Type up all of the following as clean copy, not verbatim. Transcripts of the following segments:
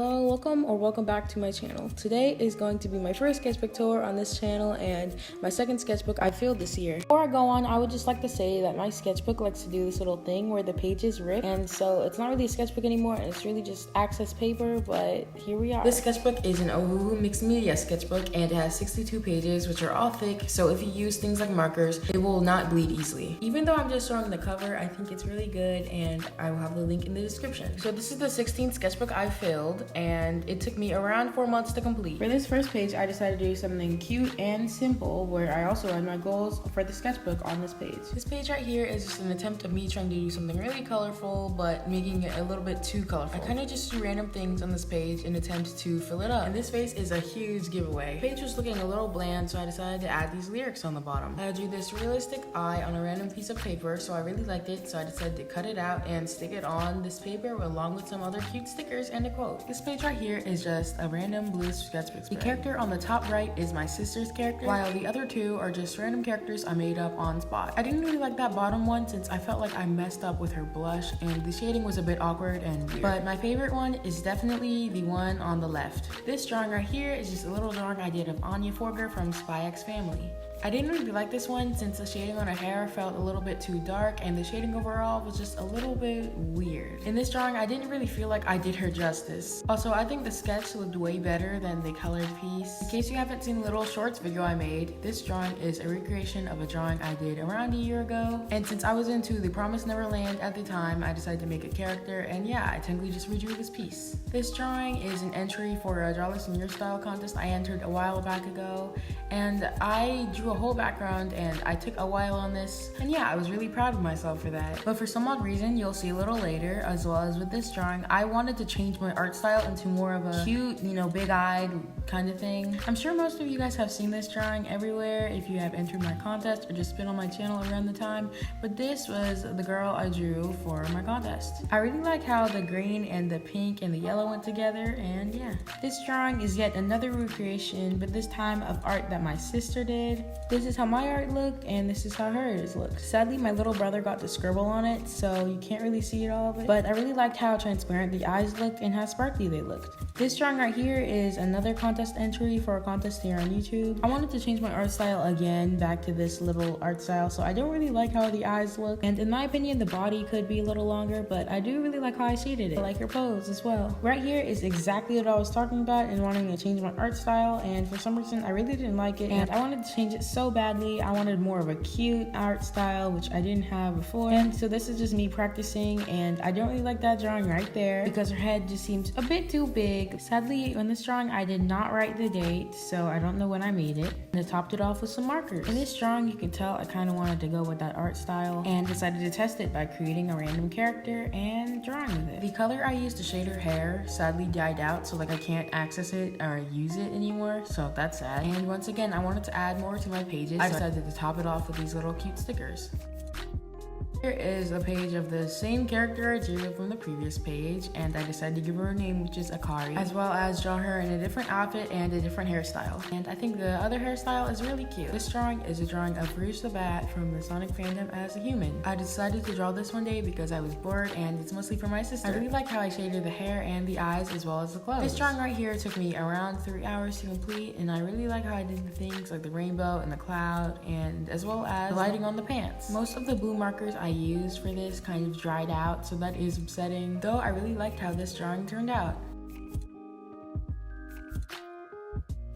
Hello, welcome back to my channel. Today is going to be my first sketchbook tour on this channel and my second sketchbook I filled this year. Before I go on, I would just like to say that my sketchbook likes to do this little thing where the pages rip, and so it's not really a sketchbook anymore and it's really just access paper, but here we are. This sketchbook is an Ohuhu mixed media sketchbook and it has 62 pages which are all thick, so if you use things like markers, it will not bleed easily. Even though I'm just showing the cover, I think it's really good and I will have the link in the description. So this is the 16th sketchbook I filled, and it took me around 4 months to complete. For this first page, I decided to do something cute and simple where I also had my goals for the sketchbook on this page. This page right here is just an attempt of me trying to do something really colorful but making it a little bit too colorful. I kind of just do random things on this page in attempt to fill it up, and this face is a huge giveaway. The page was looking a little bland, so I decided to add these lyrics on the bottom. I drew this realistic eye on a random piece of paper, so I really liked it, so I decided to cut it out and stick it on this paper along with some other cute stickers and a quote. This page right here is just a random blue sketchbook spread. The character on the top right is my sister's character, while the other two are just random characters I made up on spot. I didn't really like that bottom one since I felt like I messed up with her blush and the shading was a bit awkward and weird. But my favorite one is definitely the one on the left. This drawing right here is just a little drawing I did of Anya Forger from Spy X Family. I didn't really like this one since the shading on her hair felt a little bit too dark and the shading overall was just a little bit weird. In this drawing, I didn't really feel like I did her justice. Also, I think the sketch looked way better than the colored piece. In case you haven't seen the little shorts video I made, this drawing is a recreation of a drawing I did around a year ago. And since I was into The Promised Neverland at the time, I decided to make a character, and yeah, I technically just redrew this piece. This drawing is an entry for a Draw This in Your Style contest I entered a while back ago, and I drew a whole background and I took a while on this, and yeah, I was really proud of myself for that. But for some odd reason, you'll see a little later, as well as with this drawing, I wanted to change my art style into more of a cute, big-eyed kind of thing. I'm sure most of you guys have seen this drawing everywhere if you have entered my contest or just been on my channel around the time, but this was the girl I drew for my contest. I really like how the green and the pink and the yellow went together, and yeah. This drawing is yet another recreation, but this time of art that my sister did. This is how my art looked, and this is how hers looked. Sadly, my little brother got to scribble on it, so you can't really see it all of it, but I really liked how transparent the eyes looked and how sparkly they looked. This drawing right here is another contest entry for a contest here on YouTube. I wanted to change my art style again back to this little art style, so I don't really like how the eyes look, and in my opinion, the body could be a little longer, but I do really like how I shaded it. I like her pose as well. Right here is exactly what I was talking about and wanting to change my art style, and for some reason, I really didn't like it, and I wanted to change it so badly. I wanted more of a cute art style, which I didn't have before, and so this is just me practicing, and I don't really like that drawing right there because her head just seems a bit too big. Sadly, on this drawing, I did not write the date, so I don't know when I made it, and I topped it off with some markers. In this drawing, you can tell I kind of wanted to go with that art style and decided to test it by creating a random character and drawing with it. The color I used to shade her hair sadly died out, so I can't access it or use it anymore, so that's sad. And once again, I wanted to add more to my pages. I decided to top it off with these little cute stickers. Here is a page of the same character I drew from the previous page, and I decided to give her a name, which is Akari, as well as draw her in a different outfit and a different hairstyle. And I think the other hairstyle is really cute. This drawing is a drawing of Rouge the Bat from the Sonic fandom as a human. I decided to draw this one day because I was bored, and it's mostly for my sister. I really like how I shaded the hair and the eyes as well as the clothes. This drawing right here took me around 3 hours to complete, and I really like how I did the things like the rainbow and the cloud, and as well as the lighting on the pants. Most of the blue markers I used for this kind of dried out, so that is upsetting, though I really liked how this drawing turned out.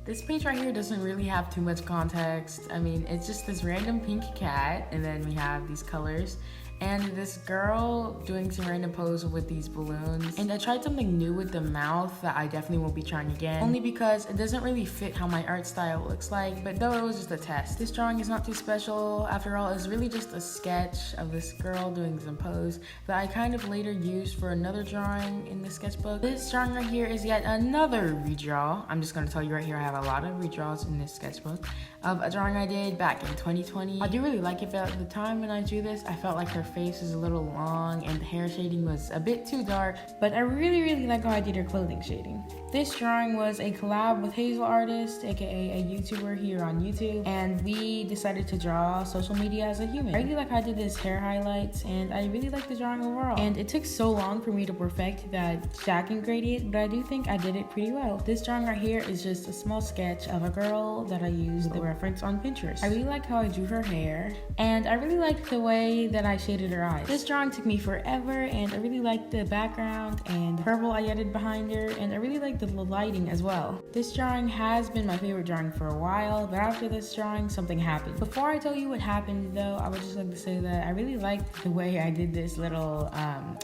This page right here doesn't really have too much context. I mean, it's just this random pink cat, and then we have these colors, and this girl doing some random pose with these balloons. And I tried something new with the mouth that I definitely won't be trying again, only because it doesn't really fit how my art style looks like, but though it was just a test. This drawing is not too special. After all, it's really just a sketch of this girl doing some pose that I kind of later used for another drawing in the sketchbook. This drawing right here is yet another redraw. I'm just gonna tell you right here, I have a lot of redraws in this sketchbook of a drawing I did back in 2020. I do really like it, but at the time when I drew this, I felt like her face was a little long and the hair shading was a bit too dark, but I really like how I did her clothing shading. This drawing was a collab with Hazel Artist, aka a YouTuber here on YouTube, and we decided to draw social media as a human. I really like how I did this hair highlights, and I really like the drawing overall. And it took so long for me to perfect that stacking gradient, but I do think I did it pretty well. This drawing right here is just a small sketch of a girl that I used the reference on Pinterest. I really like how I drew her hair, and I really liked the way that I shaded her eyes. This drawing took me forever, and I really liked the background and the purple I added behind her, and I really liked the lighting as well. This drawing has been my favorite drawing for a while, but after this drawing, something happened. Before I tell you what happened though, I would just like to say that I really liked the way I did this little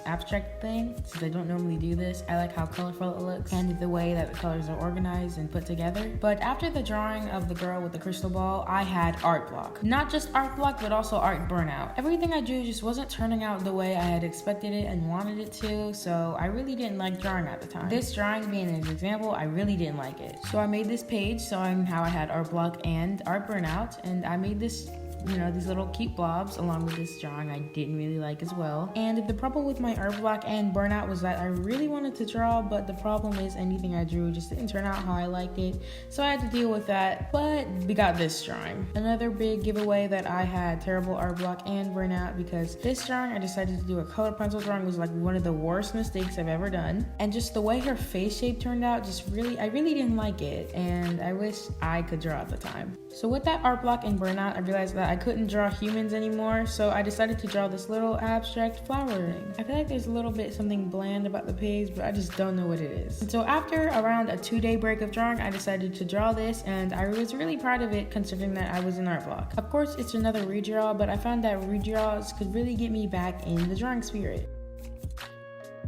abstract thing, since I don't normally do this. I like how colorful it looks and the way that the colors are organized and put together. But after the drawing of the girl with the crystal ball, I had art block. Not just art block, but also art burnout. Everything I drew just wasn't turning out the way I had expected it and wanted it to, so I really didn't like drawing at the time. This drawing being an example, I really didn't like it. So I made this page showing how I had art block and art burnout, and I made this, these little cute blobs along with this drawing I didn't really like as well. And the problem with my art block and burnout was that I really wanted to draw, but the problem is anything I drew just didn't turn out how I liked it. So I had to deal with that, but we got this drawing. Another big giveaway that I had terrible art block and burnout, because this drawing I decided to do a color pencil drawing was like one of the worst mistakes I've ever done. And just the way her face shape turned out, I really didn't like it, and I wish I could draw at the time. So with that art block and burnout, I realized that I couldn't draw humans anymore, so I decided to draw this little abstract flowering. I feel like there's a little bit something bland about the page, but I just don't know what it is. And so after around a 2-day break of drawing, I decided to draw this, and I was really proud of it considering that I was in art block. Of course, it's another redraw, but I found that redraws could really get me back in the drawing spirit.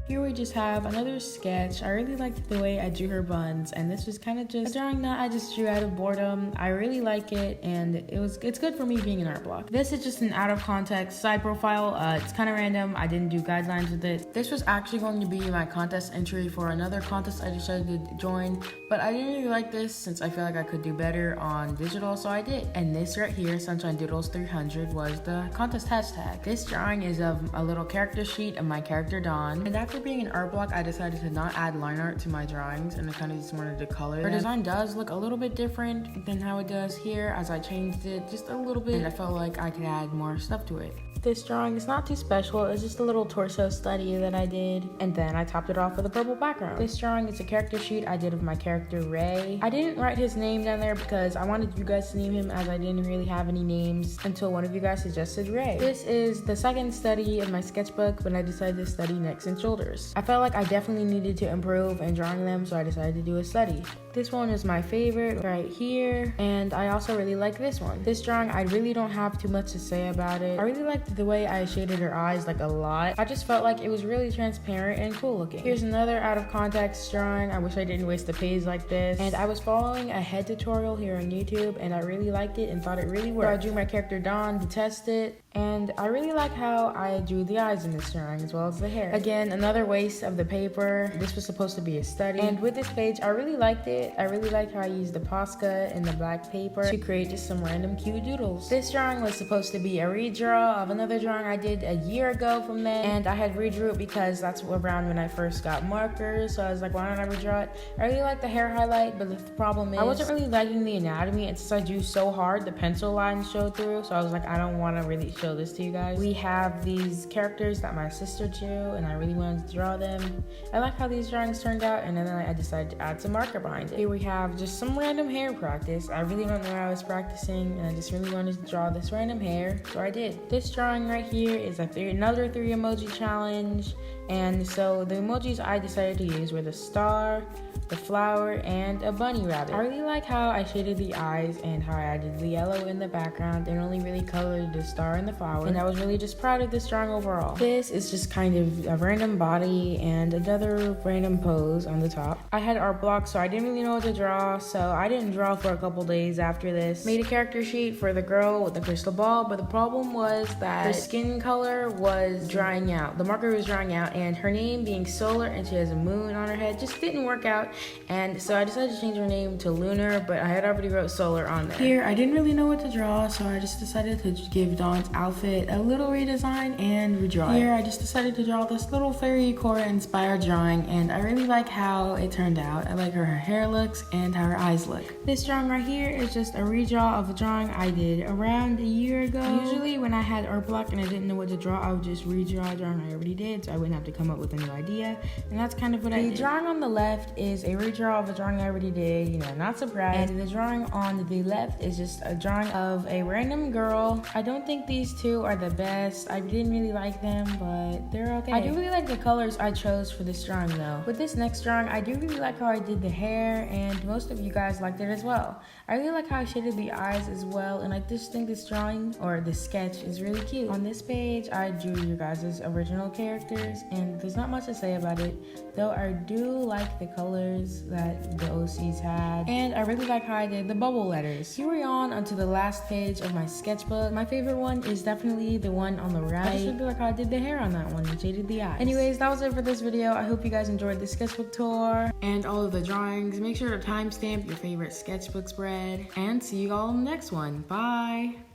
Here we just have another sketch. I really liked the way I drew her buns, and this was kind of just a drawing that I just drew out of boredom. I really like it, and it's good for me being in art block. This is just an out of context side profile. It's kind of random. I didn't do guidelines with it. This was actually going to be my contest entry for another contest I decided to join, but I didn't really like this since I feel like I could do better on digital, so I did. And this right here, Sunshine Doodles 300, was the contest hashtag. This drawing is of a little character sheet of my character Dawn, and after being in art block, I decided to not add line art to my drawings, and I kind of just wanted to color them. Her design does look a little bit different than how it does here, as I changed it just a little bit, and I felt like I could add more stuff to it. This drawing is not too special. It's just a little torso study that I did, and then I topped it off with a purple background. This drawing is a character sheet I did of my character Ray. I didn't write his name down there because I wanted you guys to name him, as I didn't really have any names until one of you guys suggested Ray. This is the second study of my sketchbook, but I decided to study necks and shoulders. I felt like I definitely needed to improve in drawing them, so I decided to do a study. This one is my favorite right here, and I also really like this one. This drawing, I really don't have too much to say about it. I really liked the way I shaded her eyes like a lot. I just felt like it was really transparent and cool looking. Here's another out of context drawing. I wish I didn't waste a page like this. And I was following a head tutorial here on YouTube, and I really liked it and thought it really worked. So I drew my character Dawn to test it, and I really like how I drew the eyes in this drawing as well as the hair. Again, another waste of the paper. This was supposed to be a study. And with this page, I really liked it. I really liked how I used the Posca and the black paper to create just some random cute doodles. This drawing was supposed to be a redraw of another drawing I did a year ago from then, and I had redrew it because that's around when I first got markers, so I was like, why don't I redraw it? I really like the hair highlight, but the problem is I wasn't really liking the anatomy, and since I drew so hard, the pencil lines showed through, so I was like, I don't want to really show this to you guys. We have these characters that my sister drew, and I really wanted to draw them. I like how these drawings turned out, and then I decided to add some marker behind it. Here we have just some random hair practice. I really don't know where I was practicing, and I just really wanted to draw this random hair, so I did. This drawing right here is another 3 emoji challenge, and so the emojis I decided to use were the star, the flower, and a bunny rabbit. I really like how I shaded the eyes and how I added the yellow in the background and only really colored the star and the flower, and I was really just proud of this drawing overall. This is just kind of a random body and another random pose on the top. I had art block, so I didn't really know what to draw, so I didn't draw for a couple days after this. Made a character sheet for the girl with the crystal ball, but the problem was that her skin color was drying out. The marker was drying out, and her name being Solar and she has a moon on her head just didn't work out, And so I decided to change her name to Lunar, but I had already wrote Solar on there. Here, I didn't really know what to draw, so I just decided to give Dawn's outfit a little redesign and redraw it. Here, I just decided to draw this little fairy Korra inspired drawing, and I really like how it turned out. I like how her hair looks and how her eyes look. This drawing right here is just a redraw of a drawing I did around a year ago. Usually when I had art block and I didn't know what to draw, I would just redraw a drawing I already did, so I wouldn't have to come up with a new idea. And that's kind of what I did. The drawing on the left is a redraw of a drawing I already did, you know, not surprised. And the drawing on the left is just a drawing of a random girl. I don't think these two are the best. I didn't really like them, but they're okay. I do really like the colors I chose for this drawing though. With this next drawing, I do really like how I did the hair, and most of you guys liked it as well. I really like how I shaded the eyes as well, and I just think this drawing, or this sketch, is really cute. On this page, I drew your guys' original characters, and there's not much to say about it, though I do like the colors that the OCs had, and I really like how I did the bubble letters. Here we on onto the last page of my sketchbook. My favorite one is definitely the one on the right. I just really like how I did the hair on that one and shaded the eyes. Anyways, that was it for this video. I hope you guys enjoyed the sketchbook tour and all of the drawings. Make sure to timestamp your favorite sketchbook spread, and see you all in the next one. Bye!